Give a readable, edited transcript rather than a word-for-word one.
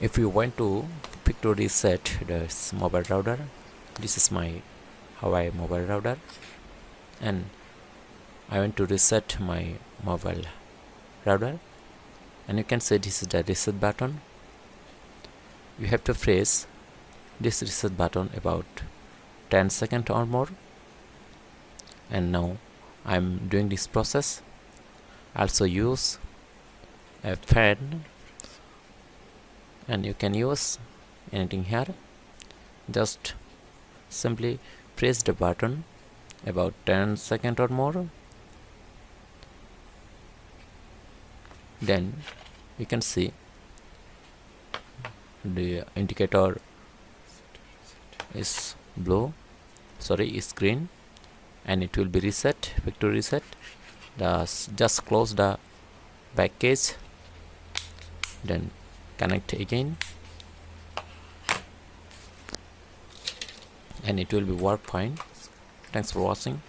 If you want to factory reset this mobile router, this is my Hawaii mobile router, and I want to reset my mobile router, and you can see this is the reset button. You have to press this reset button about 10 seconds or more, and now I'm doing this process. Also use a fan, and you can use anything here. Just simply press the button about 10 seconds or more, then you can see the indicator is is green, and it will be reset, factory reset. Just close the package, then connect again, and it will be work fine. Thanks for watching.